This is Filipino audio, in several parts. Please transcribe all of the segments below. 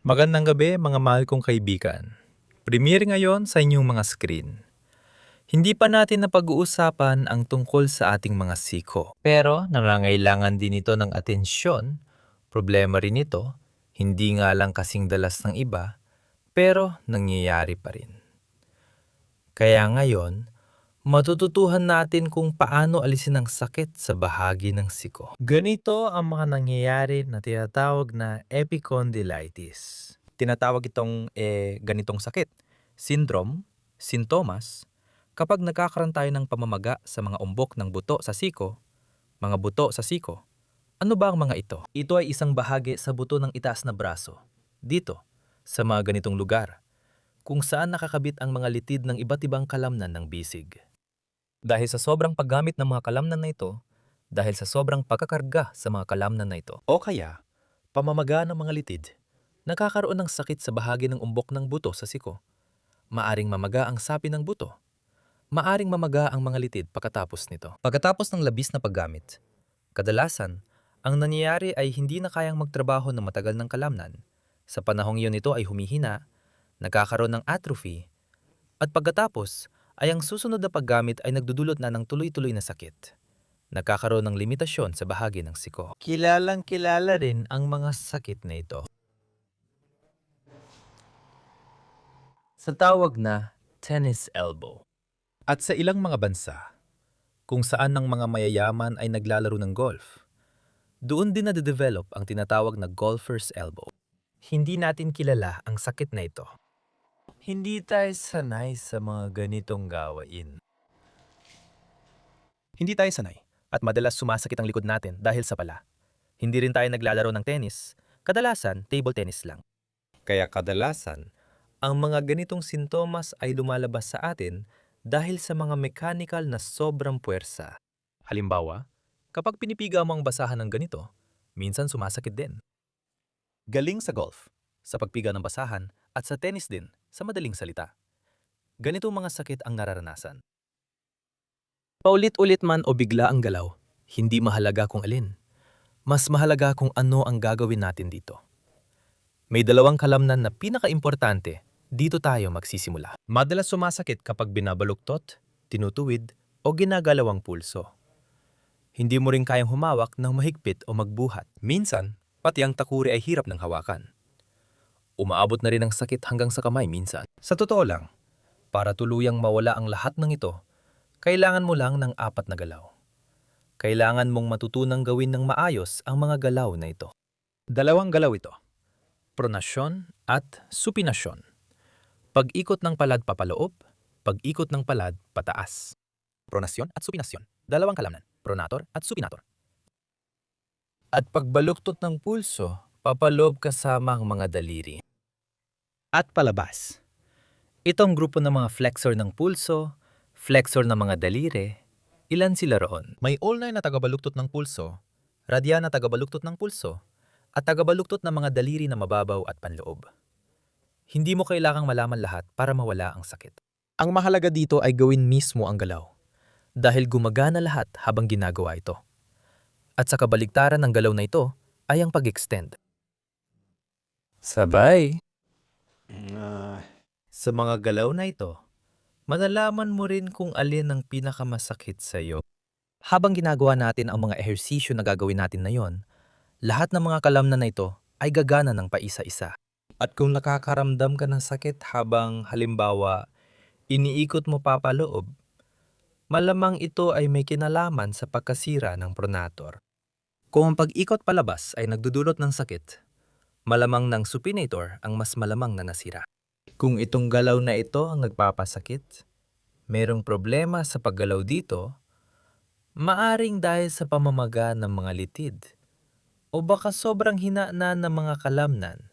Magandang gabi mga mahal kong kaibigan. Premiere ngayon sa inyong mga screen. Hindi pa natin napag-uusapan ang tungkol sa ating mga siko. Pero nangangailangan din ito ng atensyon. Problema rin ito, hindi nga lang kasing dalas ng iba, pero nangyayari pa rin. Kaya ngayon, matututuhan natin kung paano alisin ang sakit sa bahagi ng siko. Ganito ang mga nangyayari na tinatawag na epicondylitis. Tinatawag itong ganitong sakit, syndrome, sintomas, kapag nagkakaroon tayo ng pamamaga sa mga umbok ng buto sa siko, mga buto sa siko. Ano ba ang mga ito? Ito ay isang bahagi sa buto ng itaas na braso. Dito, sa mga ganitong lugar, kung saan nakakabit ang mga litid ng iba't ibang kalamnan ng bisig. Dahil sa sobrang paggamit ng mga kalamnan na ito, dahil sa sobrang pagkakarga sa mga kalamnan na ito, o kaya, pamamaga ng mga litid, nakakaroon ng sakit sa bahagi ng umbok ng buto sa siko. Maaring mamaga ang sapi ng buto. Maaring mamaga ang mga litid pagkatapos nito. Pagkatapos ng labis na paggamit, kadalasan, ang nangyayari ay hindi na kayang magtrabaho ng matagal ng kalamnan. Sa panahong iyon ito ay humihina, nagkakaroon ng atrophy, at pagkatapos ay ang susunod na paggamit ay nagdudulot na ng tuloy-tuloy na sakit. Nagkakaroon ng limitasyon sa bahagi ng siko. Kilalang-kilala rin ang mga sakit na ito sa tawag na tennis elbow. At sa ilang mga bansa, kung saan ang mga mayayaman ay naglalaro ng golf, doon din nade-develop ang tinatawag na golfer's elbow. Hindi natin kilala ang sakit na ito. Hindi tayo sanay sa mga ganitong gawain. Hindi tayo sanay at madalas sumasakit ang likod natin dahil sa pala. Hindi rin tayo naglalaro ng tennis, kadalasan table tennis lang. Kaya kadalasan, ang mga ganitong sintomas ay lumalabas sa atin dahil sa mga mechanical na sobrang puwersa. Halimbawa, kapag pinipiga mo ang basahan ng ganito, minsan sumasakit din. Galing sa golf, sa pagpiga ng basahan, at sa tennis din, sa madaling salita. Ganitong mga sakit ang nararanasan. Paulit-ulit man o bigla ang galaw, hindi mahalaga kung alin. Mas mahalaga kung ano ang gagawin natin dito. May dalawang kalamnan na pinaka-importante, dito tayo magsisimula. Madalas sumasakit kapag binabaluktot, tinutuwid, o ginagalaw ang pulso. Hindi mo rin kayang humawak ng mahigpit o magbuhat. Minsan, pati ang takuri ay hirap ng hawakan. Umaabot na rin ang sakit hanggang sa kamay minsan. Sa totoo lang, para tuluyang mawala ang lahat ng ito, kailangan mo lang ng 4 na galaw. Kailangan mong matutunang gawin ng maayos ang mga galaw na ito. Dalawang galaw ito, pronasyon at supinasyon. Pag-ikot ng palad papaloob, pag-ikot ng palad pataas. Pronasyon at supinasyon, dalawang kalamnan, pronator at supinator. At pagbaluktot ng pulso, papaloob kasama ang mga daliri. At palabas. Itong grupo ng mga flexor ng pulso, flexor ng mga daliri, ilan sila roon? May ulnar na tagabaluktot ng pulso, radya na tagabaluktot ng pulso, at tagabaluktot ng mga daliri na mababaw at panloob. Hindi mo kailangang malaman lahat para mawala ang sakit. Ang mahalaga dito ay gawin mismo ang galaw, dahil gumagana lahat habang ginagawa ito. At sa kabaligtaran ng galaw na ito ay ang pag-extend. Sabay! Sa mga galaw na ito, malalaman mo rin kung alin ang pinakamasakit sa iyo. Habang ginagawa natin ang mga ehersisyo na gagawin natin na yon, lahat ng mga kalamnan na ito ay gagana ng paisa-isa. At kung nakakaramdam ka ng sakit habang halimbawa iniikot mo papaloob, malamang ito ay may kinalaman sa pagkasira ng pronator. Kung ang pag-ikot palabas ay nagdudulot ng sakit, malamang ng supinator ang mas malamang na nasira. Kung itong galaw na ito ang nagpapasakit, merong problema sa paggalaw dito, maaring dahil sa pamamaga ng mga litid, o baka sobrang hinaan ng mga kalamnan,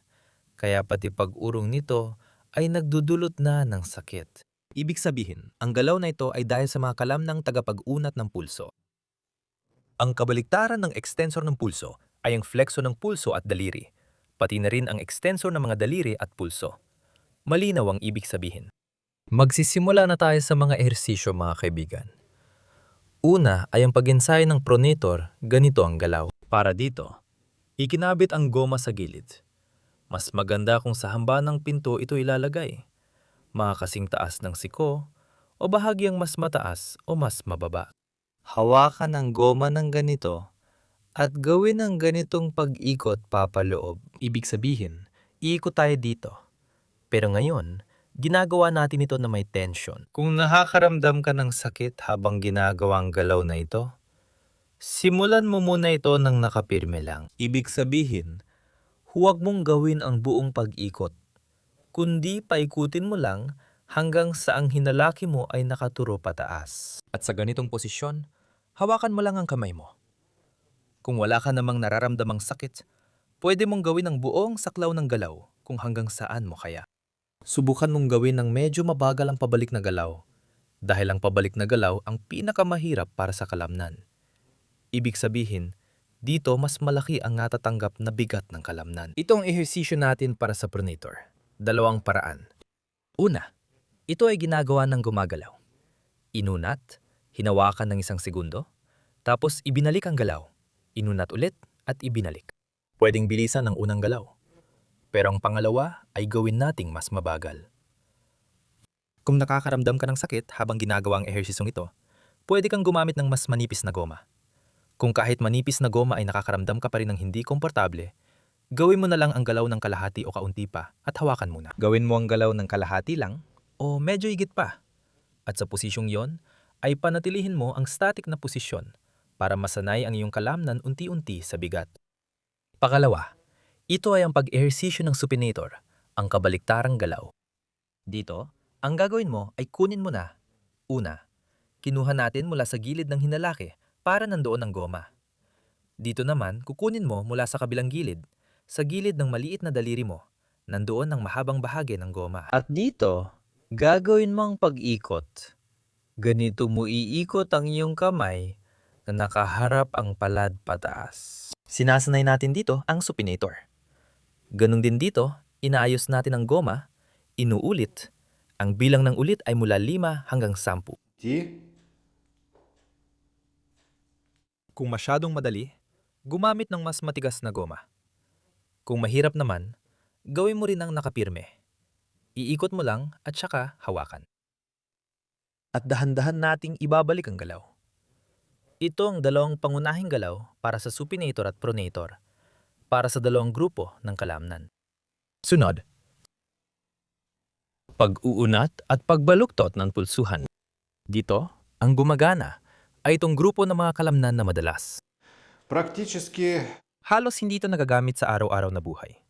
kaya pati pag-urong nito ay nagdudulot na ng sakit. Ibig sabihin, ang galaw na ito ay dahil sa mga kalamnang tagapag-unat ng pulso. Ang kabaliktaran ng extensor ng pulso ay ang flexor ng pulso at daliri, pati na rin ang extensor ng mga daliri at pulso. Malinaw ang ibig sabihin. Magsisimula na tayo sa mga ehersisyo mga kaibigan. Una ay ang pag-ensayo ng pronator, ganito ang galaw. Para dito, ikinabit ang goma sa gilid. Mas maganda kung sa hamba ng pinto ito ilalagay, mga kasing taas ng siko o bahagyang mas mataas o mas mababa. Hawakan ang goma ng ganito at gawin ang ganitong pag-ikot papaloob. Ibig sabihin, iikot tayo dito. Pero ngayon, ginagawa natin ito na may tension. Kung nakakaramdam ka ng sakit habang ginagawa ang galaw na ito, simulan mo muna ito ng nakapirme lang. Ibig sabihin, huwag mong gawin ang buong pag-ikot, kundi paikutin mo lang hanggang sa ang hinalaki mo ay nakaturo pataas. At sa ganitong posisyon, hawakan mo lang ang kamay mo. Kung wala ka namang nararamdamang sakit, pwede mong gawin ang buong saklaw ng galaw kung hanggang saan mo kaya. Subukan mong gawin ng medyo mabagal ang pabalik na galaw dahil ang pabalik na galaw ang pinakamahirap para sa kalamnan. Ibig sabihin, dito mas malaki ang natatanggap na bigat ng kalamnan. Ito ang ehersisyo natin para sa pronator. Dalawang paraan. Una, ito ay ginagawa ng gumagalaw. Inunat, hinawakan ng 1 segundo, tapos ibinalik ang galaw. Inunat ulit at ibinalik. Pwedeng bilisan ang unang galaw. Pero ang pangalawa ay gawin nating mas mabagal. Kung nakakaramdam ka ng sakit habang ginagawa ang ehersisyong ito, pwede kang gumamit ng mas manipis na goma. Kung kahit manipis na goma ay nakakaramdam ka pa rin ng hindi komportable, gawin mo na lang ang galaw ng kalahati o kaunti pa at hawakan muna. Gawin mo ang galaw ng kalahati lang o medyo higit pa. At sa posisyong yon, ay panatilihin mo ang static na posisyon para masanay ang iyong kalamnan unti-unti sa bigat. Pangalawa, ito ay ang pag-ehersisyo ng supinator, ang kabaliktarang galaw. Dito, ang gagawin mo ay kunin mo na. Una, kinuha natin mula sa gilid ng hinalaki para nandoon ang goma. Dito naman, kukunin mo mula sa kabilang gilid, sa gilid ng maliit na daliri mo, nandoon ang mahabang bahagi ng goma. At dito, gagawin mo ang pag-ikot. Ganito mo iikot ang iyong kamay na nakaharap ang palad pataas. Sinasanay natin dito ang supinator. Ganun din dito, inaayos natin ang goma, inuulit. Ang bilang ng ulit ay mula 5 hanggang 10. Kung masyadong madali, gumamit ng mas matigas na goma. Kung mahirap naman, gawin mo rin ang nakapirme. Iikot mo lang at saka hawakan. At dahan-dahan nating ibabalik ang galaw. Ito ang dalawang pangunahing galaw para sa supinator at pronator, para sa dalawang grupo ng kalamnan. Sunod, pag-uunat at pagbaluktot ng pulsuhan. Dito, ang gumagana ay itong grupo ng mga kalamnan na madalas. Практически Halos hindi ito nagagamit sa araw-araw na buhay.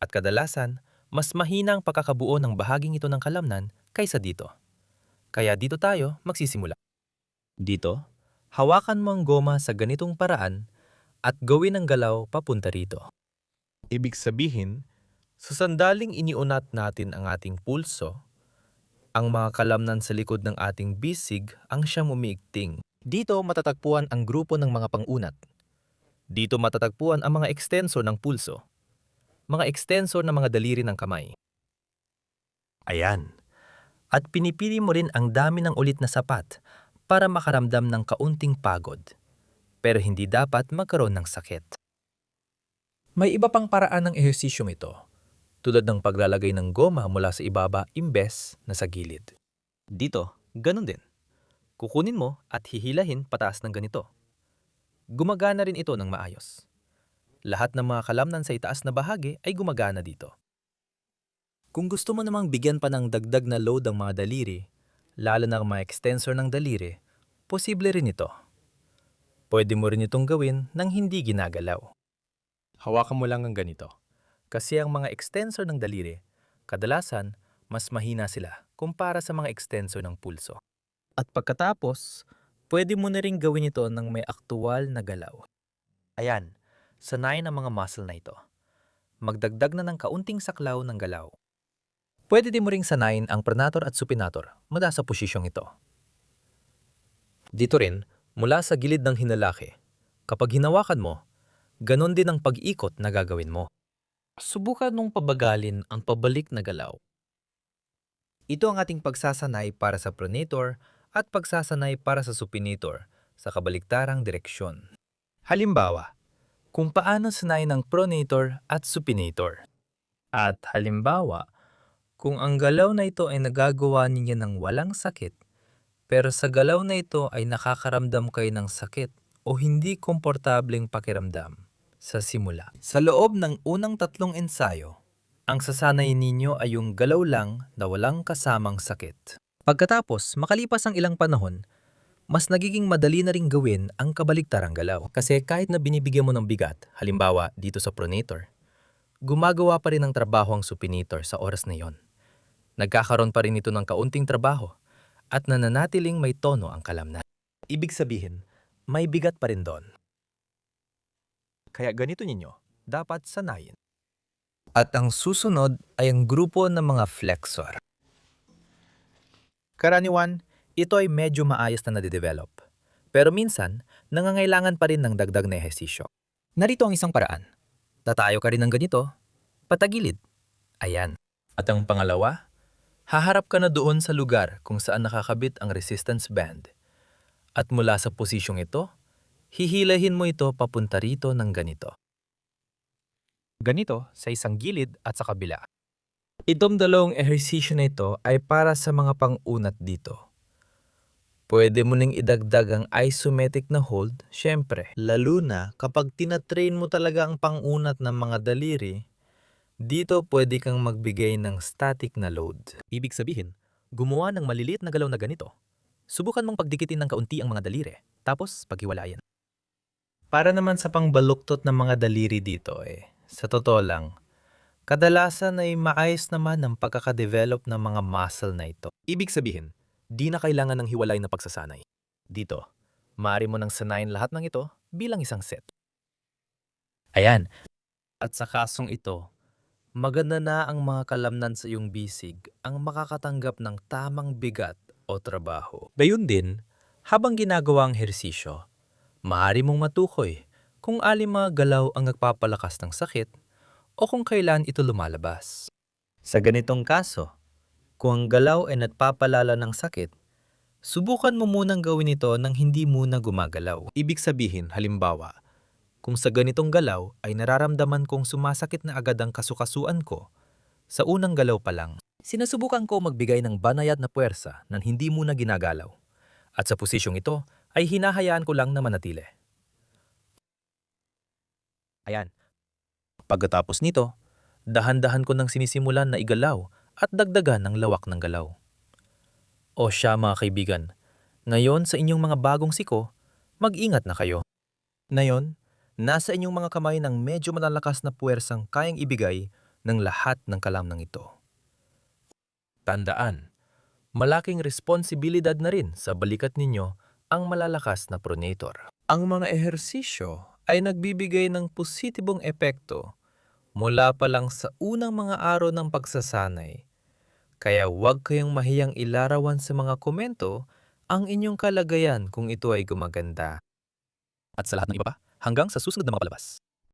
At kadalasan, mas mahina ang pagkakabuo ng bahaging ito ng kalamnan kaysa dito. Kaya dito tayo magsisimula. Dito, hawakan mo ang goma sa ganitong paraan at gawin ang galaw papunta rito. Ibig sabihin, sa sandaling iniunat natin ang ating pulso, ang mga kalamnan sa likod ng ating bisig ang siyang umiigting. Dito matatagpuan ang grupo ng mga pangunat. Dito matatagpuan ang mga extensor ng pulso, mga extensor ng mga daliri ng kamay. Ayan. At pinipili mo rin ang dami ng ulit na sapat para makaramdam ng kaunting pagod. Pero hindi dapat magkaroon ng sakit. May iba pang paraan ng ehersisyong ito, tulad ng paglalagay ng goma mula sa ibaba imbes na sa gilid. Dito, ganun din. Kukunin mo at hihilahin pataas ng ganito. Gumagana rin ito ng maayos. Lahat ng mga kalamnan sa itaas na bahagi ay gumagana dito. Kung gusto mo namang bigyan pa ng dagdag na load ang mga daliri, lalo na ang mga extensor ng daliri, posible rin ito. Pwede mo rin itong gawin nang hindi ginagalaw. Hawakan mo lang ang ganito. Kasi ang mga extensor ng daliri, kadalasan, mas mahina sila kumpara sa mga extensor ng pulso. At pagkatapos, pwede mo na rin gawin ito ng may aktual na galaw. Ayan, sanayin ang mga muscle na ito. Magdagdag na ng kaunting saklaw ng galaw. Pwede din mo ring sanayin ang pronator at supinator mula sa posisyong ito. Dito rin, mula sa gilid ng hinalaki, kapag hinawakan mo, ganon din ang pag-ikot na gagawin mo. Subukan mong pabagalin ang pabalik na galaw. Ito ang ating pagsasanay para sa pronator at pagsasanay para sa supinator sa kabaliktarang direksyon. Halimbawa, kung paano sanayin ang pronator at supinator. At halimbawa, kung ang galaw na ito ay nagagawa ninyo ng walang sakit, pero sa galaw na ito ay nakakaramdam kayo ng sakit o hindi komportableng pakiramdam sa simula. Sa loob ng unang 3 ensayo, ang sasanay ninyo ay yung galaw lang na walang kasamang sakit. Pagkatapos, makalipas ang ilang panahon, mas nagiging madali na ring gawin ang kabaligtarang galaw. Kasi kahit na binibigyan mo ng bigat, halimbawa dito sa pronator, gumagawa pa rin ng trabaho ang supinator sa oras na yon. Nagkakaroon pa rin ito ng kaunting trabaho at nananatiling may tono ang kalamnan. Ibig sabihin, may bigat pa rin doon. Kaya ganito ninyo, dapat sanayin. At ang susunod ay ang grupo ng mga flexor. Karaniwan, ito ay medyo maayos na nade-develop. Pero minsan, nangangailangan pa rin ng dagdag na ehersisyo. Narito ang isang paraan. Tatayo ka rin ng ganito, patagilid. Ayan. At ang pangalawa, haharap ka na doon sa lugar kung saan nakakabit ang resistance band. At mula sa posisyong ito, hihilahin mo ito papunta rito ng ganito. Ganito sa isang gilid at sa kabila. Itong dalawang ehersisyo na ito ay para sa mga pang-unat dito. Pwede mo ning idagdag ang isometric na hold, syempre. Lalo na kapag tinatrain mo talaga ang pang-unat ng mga daliri, dito pwede kang magbigay ng static na load. Ibig sabihin, gumawa ng maliliit na galaw na ganito. Subukan mong pagdikitin ng kaunti ang mga daliri, tapos paghiwalayan. Para naman sa pangbaluktot ng mga daliri dito sa totoo lang, kadalasan ay maayos naman ang pagkakadevelop ng mga muscle na ito. Ibig sabihin, di na kailangan ng hiwalay na pagsasanay. Dito, maaari mo nang sanayin lahat ng ito bilang isang set. Ayan. At sa kasong ito, maganda na ang mga kalamnan sa iyong bisig ang makakatanggap ng tamang bigat o trabaho. Gayun din, habang ginagawa ang hersisyo, maaari mong matukoy kung alin mga galaw ang nagpapalakas ng sakit o kung kailan ito lumalabas. Sa ganitong kaso, kung ang galaw ay nagpapalala ng sakit, subukan mo munang gawin ito nang hindi muna gumagalaw. Ibig sabihin, halimbawa, kung sa ganitong galaw ay nararamdaman kong sumasakit na agad ang kasukasuan ko, sa unang galaw pa lang, sinusubukan ko magbigay ng banayad na puwersa nang hindi muna ginagalaw. At sa posisyong ito ay hinahayaan ko lang na manatili. Ayan. Pagkatapos nito, dahan-dahan ko nang sinisimulan na igalaw at dagdagan ng lawak ng galaw. O siya mga kaibigan, ngayon sa inyong mga bagong siko, mag-ingat na kayo. Ngayon, nasa inyong mga kamay ng medyo malalakas na puwersang kayang ibigay ng lahat ng kalamnang ito. Tandaan, malaking responsibilidad na rin sa balikat ninyo ang malalakas na pronator. Ang mga ehersisyo ay nagbibigay ng positibong epekto mula pa lang sa unang mga araw ng pagsasanay. Kaya huwag kayong mahiyang ilarawan sa mga komento ang inyong kalagayan kung ito ay gumaganda. At sa lahat ng iba pa, hanggang sa susunod na mga palabas.